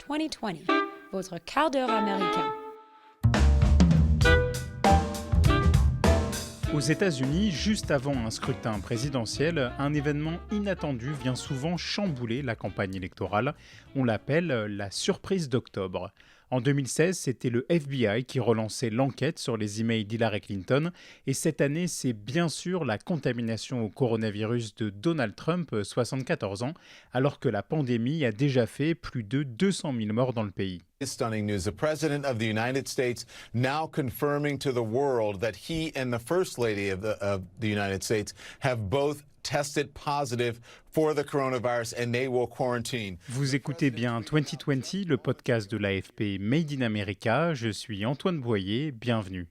2020, votre quart d'heure américain. Aux États-Unis, juste avant un scrutin présidentiel, un événement inattendu vient souvent chambouler la campagne électorale. On l'appelle la surprise d'octobre. En 2016, c'était le FBI qui relançait l'enquête sur les emails d'Hillary Clinton. Et cette année, c'est bien sûr la contamination au coronavirus de Donald Trump, 74 ans, alors que la pandémie a déjà fait plus de 200 000 morts dans le pays. Stunning news. The President of the United States now confirming to the world that he and the First Lady of the United States have both tested positive for the coronavirus and they will quarantine. Vous écoutez bien 2020, le podcast de l'AFP Made in America. Je suis Antoine Boyer, bienvenue.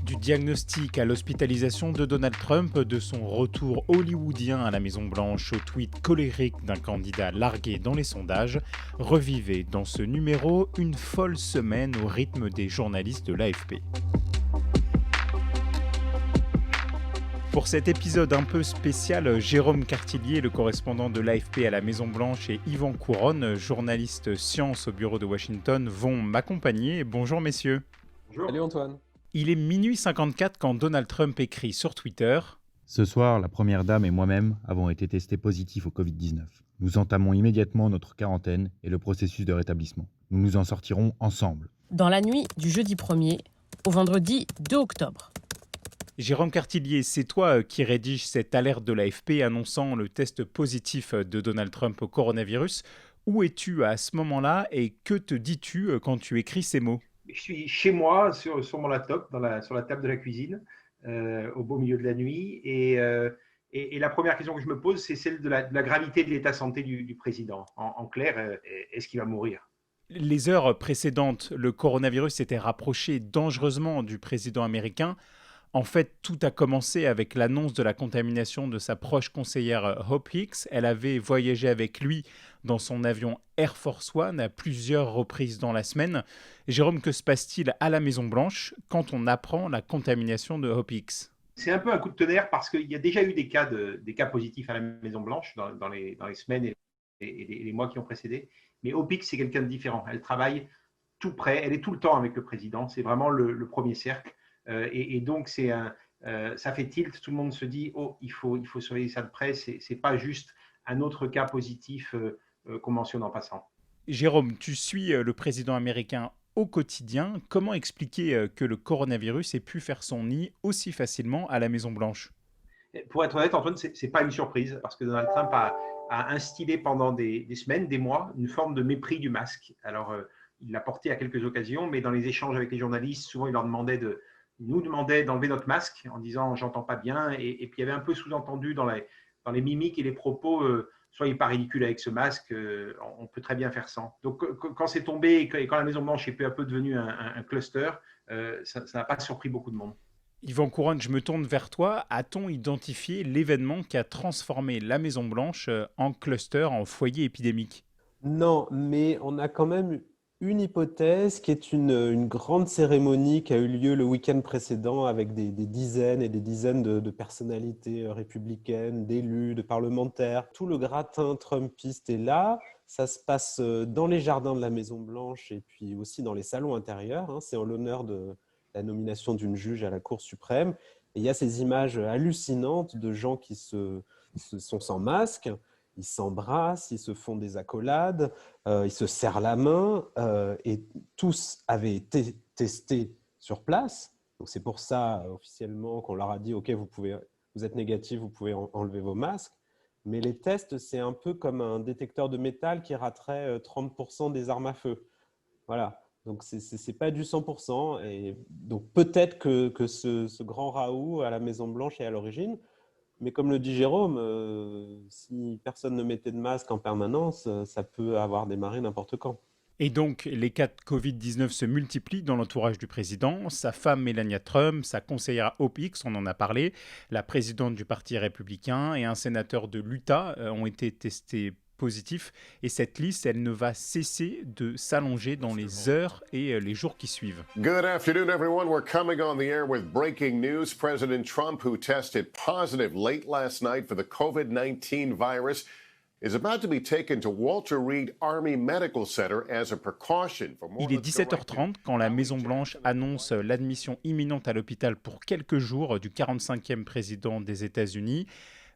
Du diagnostic à l'hospitalisation de Donald Trump, de son retour hollywoodien à la Maison-Blanche au tweet colérique d'un candidat largué dans les sondages, revivez dans ce numéro une folle semaine au rythme des journalistes de l'AFP. Pour cet épisode un peu spécial, Jérôme Cartillier, le correspondant de l'AFP à la Maison-Blanche, et Yvan Couronne, journaliste science au bureau de Washington, vont m'accompagner. Bonjour messieurs. Bonjour. Salut Antoine. Il est minuit 54 quand Donald Trump écrit sur Twitter « Ce soir, la Première Dame et moi-même avons été testés positifs au Covid-19. Nous entamons immédiatement notre quarantaine et le processus de rétablissement. Nous nous en sortirons ensemble. » Dans la nuit du jeudi 1er au vendredi 2 octobre. Jérôme Cartillier, c'est toi qui rédige cette alerte de l'AFP annonçant le test positif de Donald Trump au coronavirus. Où es-tu à ce moment-là et que te dis-tu quand tu écris ces mots ? Je suis chez moi, sur mon laptop, sur la table de la cuisine, au beau milieu de la nuit. Et la première question que je me pose, c'est celle de la gravité de l'état de santé du président. En clair, est-ce qu'il va mourir ? Les heures précédentes, le coronavirus s'était rapproché dangereusement du président américain. En fait, tout a commencé avec l'annonce de la contamination de sa proche conseillère Hope Hicks. Elle avait voyagé avec lui dans son avion Air Force One à plusieurs reprises dans la semaine. Jérôme, que se passe-t-il à la Maison-Blanche quand on apprend la contamination de Hope Hicks ? C'est un peu un coup de tonnerre parce qu'il y a déjà eu des cas positifs à la Maison-Blanche dans les semaines et les mois qui ont précédé. Mais Hope Hicks, c'est quelqu'un de différent. Elle travaille tout près, elle est tout le temps avec le président. C'est vraiment le premier cercle. Et donc, ça fait tilt. Tout le monde se dit, il faut surveiller ça de près. C'est pas juste un autre cas positif qu'on mentionne en passant. Jérôme, tu suis le président américain au quotidien. Comment expliquer que le coronavirus ait pu faire son nid aussi facilement à la Maison-Blanche ? Pour être honnête, Antoine, c'est pas une surprise parce que Donald Trump a instillé pendant des semaines, des mois, une forme de mépris du masque. Alors, il l'a porté à quelques occasions, mais dans les échanges avec les journalistes, souvent, il nous demandait d'enlever notre masque en disant « j'entends pas bien ». Et puis, il y avait un peu sous-entendu dans les mimiques et les propos « soyez pas ridicule avec ce masque, on peut très bien faire sans ». Donc, quand c'est tombé et quand la Maison-Blanche est peu à peu devenue un cluster, ça n'a pas surpris beaucoup de monde. Yvan Couronne, je me tourne vers toi. A-t-on identifié l'événement qui a transformé la Maison-Blanche en cluster, en foyer épidémique ? Non, mais on a quand même une hypothèse qui est une grande cérémonie qui a eu lieu le week-end précédent avec des dizaines et des dizaines de personnalités républicaines, d'élus, de parlementaires. Tout le gratin trumpiste est là. Ça se passe dans les jardins de la Maison-Blanche et puis aussi dans les salons intérieurs. C'est en l'honneur de la nomination d'une juge à la Cour suprême. Et il y a ces images hallucinantes de gens qui sont sans masque. Ils s'embrassent, ils se font des accolades, ils se serrent la main et tous avaient été testés sur place. Donc c'est pour ça officiellement qu'on leur a dit « Ok, vous êtes négatif, vous pouvez enlever vos masques ». Mais les tests, c'est un peu comme un détecteur de métal qui raterait 30% des armes à feu. Voilà, donc c'est pas du 100%. Et donc peut-être que ce grand raout à la Maison-Blanche est à l'origine. Mais comme le dit Jérôme, si personne ne mettait de masque en permanence, ça peut avoir démarré n'importe quand. Et donc, les cas de Covid-19 se multiplient dans l'entourage du président. Sa femme Melania Trump, sa conseillère Hope Hicks, on en a parlé, la présidente du Parti républicain et un sénateur de l'Utah ont été testés positifs. Et cette liste, elle ne va cesser de s'allonger dans les heures et les jours qui suivent. Good afternoon, everyone. We're coming on the air with breaking news. President Trump, who tested positive late last night for the COVID-19 virus, is about to be taken to Walter Reed Army Medical Center as a precaution. Il est 17h30 quand la Maison-Blanche annonce l'admission imminente à l'hôpital pour quelques jours du 45e président des États-Unis.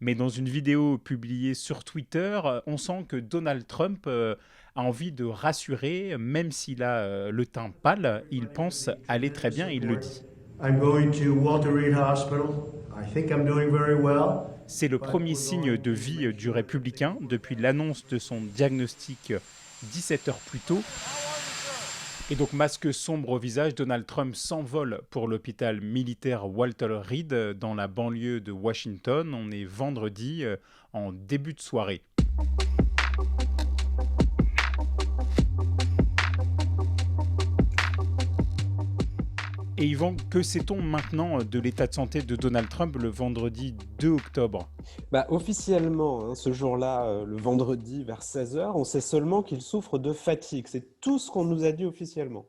Mais dans une vidéo publiée sur Twitter, on sent que Donald Trump a envie de rassurer, même s'il a le teint pâle, il pense aller très bien, il le dit. I'm going to Walter Reed Hospital. I think I'm doing very well. C'est le premier signe de vie du républicain depuis l'annonce de son diagnostic 17 heures plus tôt. Et donc, masque sombre au visage, Donald Trump s'envole pour l'hôpital militaire Walter Reed dans la banlieue de Washington. On est vendredi en début de soirée. Et Yvan, que sait-on maintenant de l'état de santé de Donald Trump le vendredi 2 octobre ? Officiellement, ce jour-là, le vendredi vers 16h, on sait seulement qu'il souffre de fatigue. C'est tout ce qu'on nous a dit officiellement.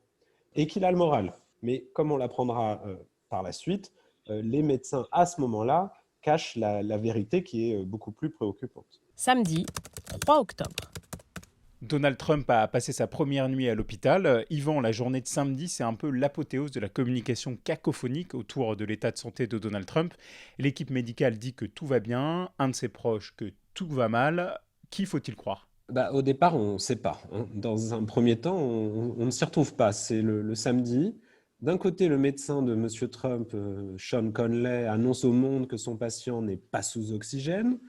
Et qu'il a le moral. Mais comme on l'apprendra par la suite, les médecins à ce moment-là cachent la vérité qui est beaucoup plus préoccupante. Samedi 3 octobre. Donald Trump a passé sa première nuit à l'hôpital. Yvan, la journée de samedi, c'est un peu l'apothéose de la communication cacophonique autour de l'état de santé de Donald Trump. L'équipe médicale dit que tout va bien, un de ses proches que tout va mal. Qui faut-il croire ? Au départ, on ne sait pas. Dans un premier temps, on ne s'y retrouve pas. C'est le samedi. D'un côté, le médecin de M. Trump, Sean Conley, annonce au monde que son patient n'est pas sous oxygène.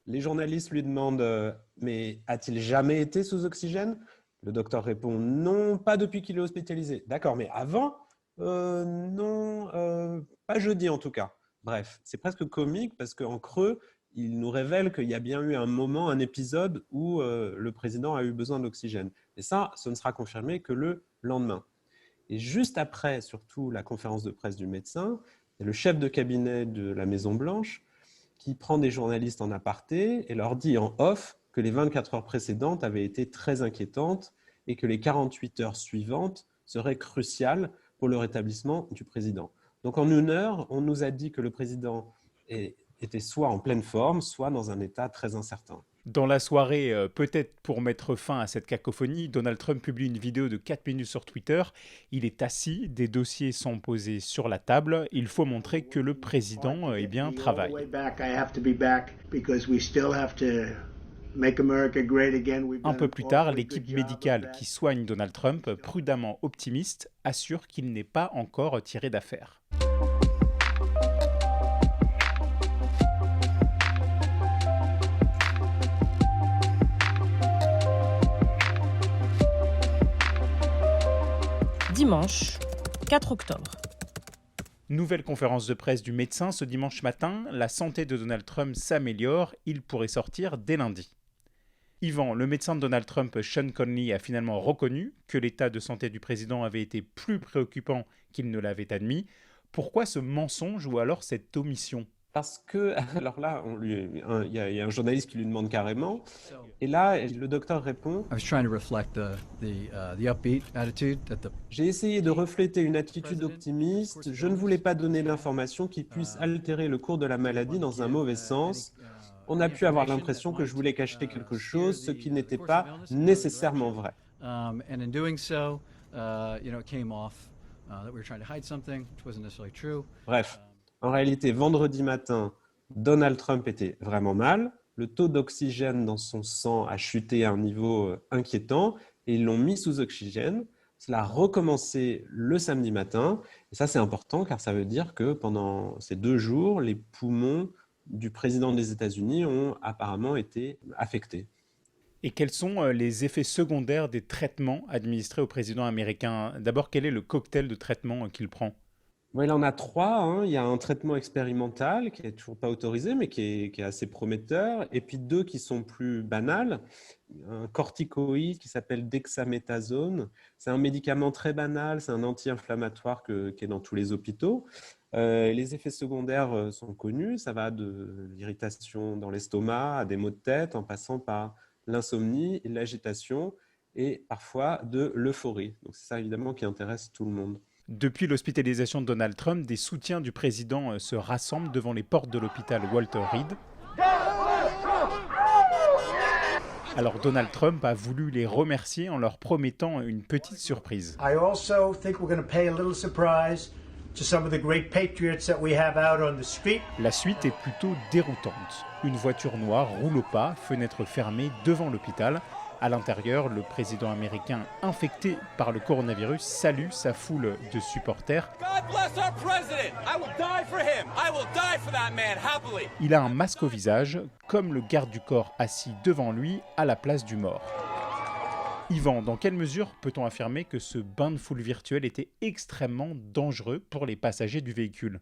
Les journalistes lui demandent « Mais a-t-il jamais été sous oxygène ?» Le docteur répond « Non, pas depuis qu'il est hospitalisé. » D'accord, mais avant Non, pas jeudi en tout cas. Bref, c'est presque comique parce qu'en creux, il nous révèle qu'il y a bien eu un moment, un épisode où le président a eu besoin d'oxygène. Et ça, ce ne sera confirmé que le lendemain. Et juste après, surtout, la conférence de presse du médecin, il y a le chef de cabinet de la Maison-Blanche qui prend des journalistes en aparté et leur dit en off que les 24 heures précédentes avaient été très inquiétantes et que les 48 heures suivantes seraient cruciales pour le rétablissement du président. Donc en une heure, on nous a dit que le président était soit en pleine forme, soit dans un état très incertain. Dans la soirée, peut-être pour mettre fin à cette cacophonie, Donald Trump publie une vidéo de 4 minutes sur Twitter. Il est assis, des dossiers sont posés sur la table. Il faut montrer que le président travaille. Un peu plus tard, l'équipe médicale qui soigne Donald Trump, prudemment optimiste, assure qu'il n'est pas encore tiré d'affaire. Dimanche 4 octobre. Nouvelle conférence de presse du médecin ce dimanche matin. La santé de Donald Trump s'améliore. Il pourrait sortir dès lundi. Yvan, le médecin de Donald Trump, Sean Conley, a finalement reconnu que l'état de santé du président avait été plus préoccupant qu'il ne l'avait admis. Pourquoi ce mensonge ou alors cette omission ? Parce que, alors là, il y a un journaliste qui lui demande carrément, et là, le docteur répond « J'ai essayé de refléter une attitude optimiste, je ne voulais pas donner l'information qui puisse altérer le cours de la maladie dans un mauvais sens. On a pu avoir l'impression que je voulais cacher quelque chose, ce qui n'était pas nécessairement vrai. » Bref. En réalité, vendredi matin, Donald Trump était vraiment mal. Le taux d'oxygène dans son sang a chuté à un niveau inquiétant et ils l'ont mis sous oxygène. Cela a recommencé le samedi matin. Et ça, c'est important car ça veut dire que pendant ces 2 jours, les poumons du président des États-Unis ont apparemment été affectés. Et quels sont les effets secondaires des traitements administrés au président américain ? D'abord, quel est le cocktail de traitements qu'il prend ? Il en a 3. Il y a un traitement expérimental qui n'est toujours pas autorisé, mais qui est assez prometteur. Et puis 2 qui sont plus banals. Un corticoïde qui s'appelle dexaméthasone. C'est un médicament très banal, c'est un anti-inflammatoire qui est dans tous les hôpitaux. Les effets secondaires sont connus. Ça va de l'irritation dans l'estomac à des maux de tête, en passant par l'insomnie, l'agitation et parfois de l'euphorie. Donc c'est ça évidemment qui intéresse tout le monde. Depuis l'hospitalisation de Donald Trump, des soutiens du président se rassemblent devant les portes de l'hôpital Walter Reed. Alors Donald Trump a voulu les remercier en leur promettant une petite surprise. I also think we're going to pay a little surprise to some of the great patriots that we have out on the street. La suite est plutôt déroutante. Une voiture noire roule au pas, fenêtre fermée devant l'hôpital. À l'intérieur, le président américain infecté par le coronavirus salue sa foule de supporters. Il a un masque au visage, comme le garde du corps assis devant lui à la place du mort. Yvan, dans quelle mesure peut-on affirmer que ce bain de foule virtuel était extrêmement dangereux pour les passagers du véhicule ?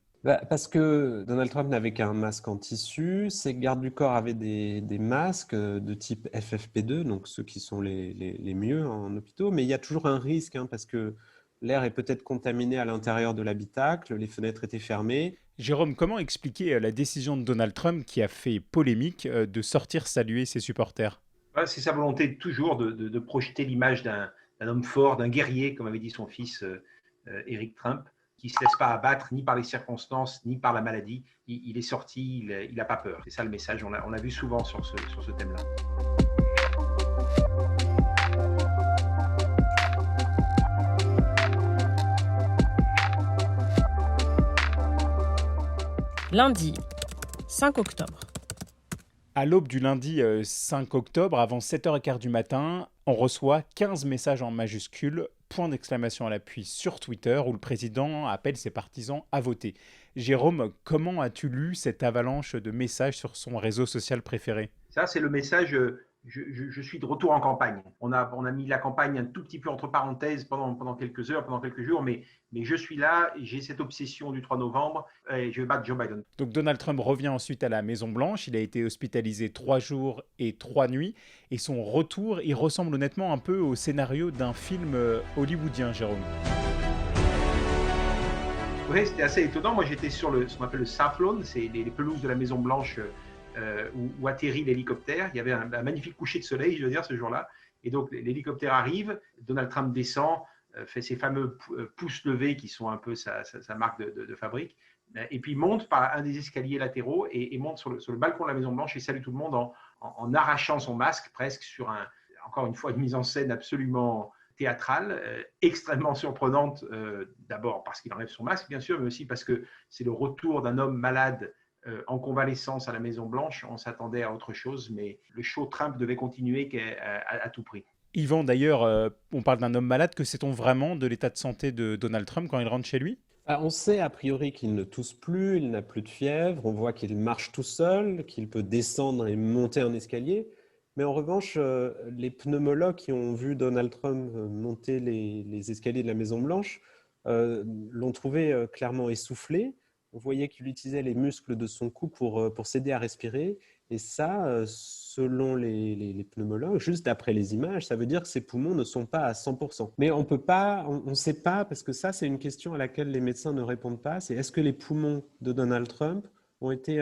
Parce que Donald Trump n'avait qu'un masque en tissu, ses gardes du corps avaient des masques de type FFP2, donc ceux qui sont les mieux en hôpitaux, mais il y a toujours un risque parce que l'air est peut-être contaminé à l'intérieur de l'habitacle, les fenêtres étaient fermées. Jérôme, comment expliquer la décision de Donald Trump qui a fait polémique de sortir saluer ses supporters ? C'est sa volonté toujours de projeter l'image d'un homme fort, d'un guerrier, comme avait dit son fils Eric Trump, qui ne se laisse pas abattre ni par les circonstances, ni par la maladie. Il est sorti, il n'a pas peur. C'est ça le message, on l'a vu souvent sur ce thème-là. Lundi, 5 octobre. À l'aube du lundi 5 octobre, avant 7h15 du matin, on reçoit 15 messages en majuscules, point d'exclamation à l'appui sur Twitter, où le président appelle ses partisans à voter. Jérôme, comment as-tu lu cette avalanche de messages sur son réseau social préféré ? Ça, c'est le message je suis de retour en campagne. On a mis la campagne un tout petit peu entre parenthèses pendant quelques heures, pendant quelques jours, mais je suis là, j'ai cette obsession du 3 novembre et je vais battre Joe Biden. Donc Donald Trump revient ensuite à la Maison-Blanche, il a été hospitalisé 3 jours et 3 nuits, et son retour, il ressemble honnêtement un peu au scénario d'un film hollywoodien, Jérôme. Oui, c'était assez étonnant. Moi, j'étais sur ce qu'on appelle le South Lawn, c'est les pelouses de la Maison-Blanche où atterrit l'hélicoptère. Il y avait un magnifique coucher de soleil, je veux dire, ce jour-là. Et donc, l'hélicoptère arrive, Donald Trump descend, fait ses fameux pouces levés qui sont un peu sa marque de fabrique. Et puis, monte par un des escaliers latéraux et monte sur le balcon de la Maison-Blanche et salue tout le monde en arrachant son masque, presque sur encore une fois, une mise en scène absolument théâtrale, extrêmement surprenante, d'abord parce qu'il enlève son masque, bien sûr, mais aussi parce que c'est le retour d'un homme malade en convalescence à la Maison-Blanche. On s'attendait à autre chose, mais le show Trump devait continuer à tout prix. Yvan, d'ailleurs, on parle d'un homme malade. Que sait-on vraiment de l'état de santé de Donald Trump quand il rentre chez lui ? On sait a priori qu'il ne tousse plus, il n'a plus de fièvre, on voit qu'il marche tout seul, qu'il peut descendre et monter un escalier. Mais en revanche, les pneumologues qui ont vu Donald Trump monter les escaliers de la Maison-Blanche l'ont trouvé clairement essoufflé. On voyait qu'il utilisait les muscles de son cou pour s'aider à respirer. Et ça, selon les pneumologues, juste d'après les images, ça veut dire que ses poumons ne sont pas à 100%. Mais on ne sait pas, parce que ça, c'est une question à laquelle les médecins ne répondent pas. C'est est-ce que les poumons de Donald Trump ont été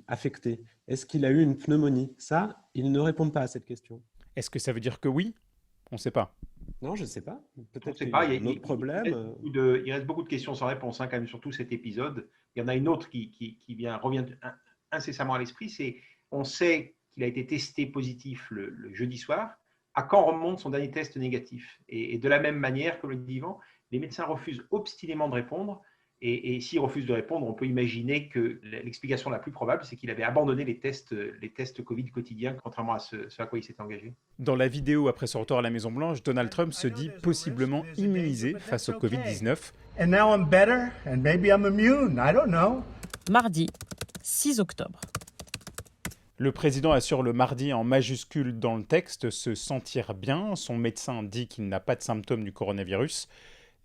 affectés ? Est-ce qu'il a eu une pneumonie ? Ça, ils ne répondent pas à cette question. Est-ce que ça veut dire que oui ? On ne sait pas. Non, je ne sais pas. Peut-être qu'il y a un autre problème. Il reste beaucoup de questions sans réponse, quand même, surtout cet épisode. Il y en a une autre qui revient incessamment à l'esprit, on sait qu'il a été testé positif le jeudi soir. À quand remonte son dernier test négatif ? Et de la même manière, comme le dit Yvan, les médecins refusent obstinément de répondre. Et s'il refuse de répondre, on peut imaginer que l'explication la plus probable, c'est qu'il avait abandonné les tests Covid quotidiens, contrairement à ce à quoi il s'était engagé. Dans la vidéo après son retour à la Maison-Blanche, Donald Trump se dit possiblement immunisé face au Covid-19. And now I'm better, and maybe I'm immune, I don't know. Mardi, 6 octobre. Le président assure le mardi en majuscule dans le texte se sentir bien. Son médecin dit qu'il n'a pas de symptômes du coronavirus.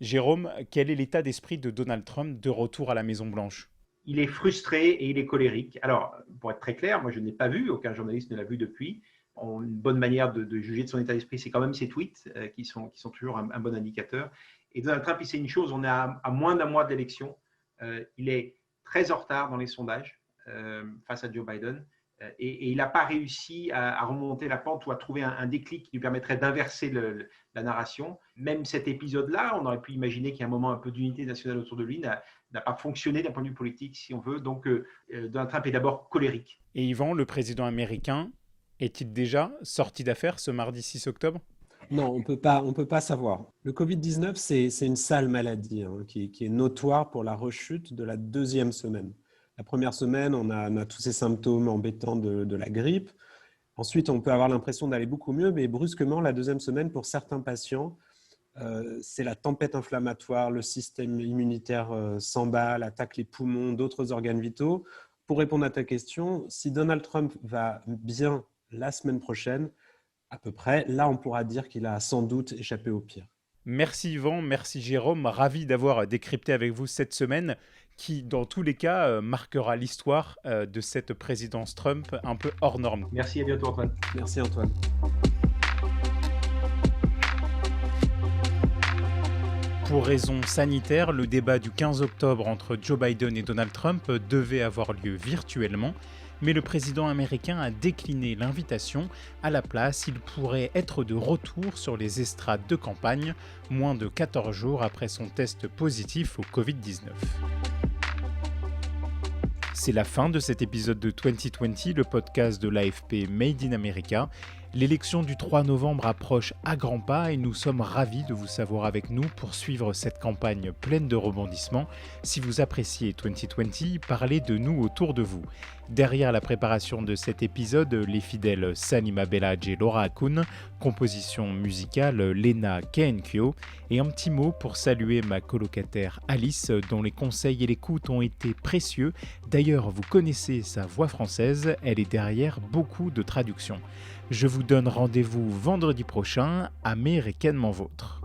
Jérôme, quel est l'état d'esprit de Donald Trump de retour à la Maison-Blanche ? Il est frustré et il est colérique. Alors, pour être très clair, moi je ne l'ai pas vu, aucun journaliste ne l'a vu depuis. Une bonne manière de juger de son état d'esprit, c'est quand même ses tweets qui sont toujours un bon indicateur. Et Donald Trump, il sait une chose, on est à moins d'un mois de l'élection. Il est très en retard dans les sondages face à Joe Biden. Et il n'a pas réussi à remonter la pente ou à trouver un déclic qui lui permettrait d'inverser la narration. Même cet épisode-là, on aurait pu imaginer qu'il y a un moment un peu d'unité nationale autour de lui, n'a pas fonctionné d'un point de vue politique, si on veut. Donc, Donald Trump est d'abord colérique. Et Yvan, le président américain, est-il déjà sorti d'affaire ce mardi 6 octobre ? Non, on peut pas savoir. Le Covid-19, c'est une sale maladie qui est notoire pour la rechute de la deuxième semaine. La première semaine, on a tous ces symptômes embêtants de la grippe. Ensuite, on peut avoir l'impression d'aller beaucoup mieux, mais brusquement, la deuxième semaine, pour certains patients, c'est la tempête inflammatoire, le système immunitaire s'emballe, attaque les poumons, d'autres organes vitaux. Pour répondre à ta question, si Donald Trump va bien la semaine prochaine, à peu près, là, on pourra dire qu'il a sans doute échappé au pire. Merci Yvan, merci Jérôme, ravi d'avoir décrypté avec vous cette semaine qui, dans tous les cas, marquera l'histoire de cette présidence Trump un peu hors norme. Merci, à bientôt Antoine. Merci Antoine. Pour raisons sanitaires, le débat du 15 octobre entre Joe Biden et Donald Trump devait avoir lieu virtuellement, mais le président américain a décliné l'invitation. À la place, il pourrait être de retour sur les estrades de campagne, moins de 14 jours après son test positif au Covid-19. C'est la fin de cet épisode de 2020, le podcast de l'AFP Made in America. L'élection du 3 novembre approche à grands pas et nous sommes ravis de vous savoir avec nous pour suivre cette campagne pleine de rebondissements. Si vous appréciez 2020, parlez de nous autour de vous. Derrière la préparation de cet épisode, les fidèles Salima Belhadj et Laura Hakoun, composition musicale Lena Kenkyo, et un petit mot pour saluer ma colocataire Alice, dont les conseils et l'écoute ont été précieux. D'ailleurs, vous connaissez sa voix française, elle est derrière beaucoup de traductions. Je vous donne rendez-vous vendredi prochain, américanement vôtre.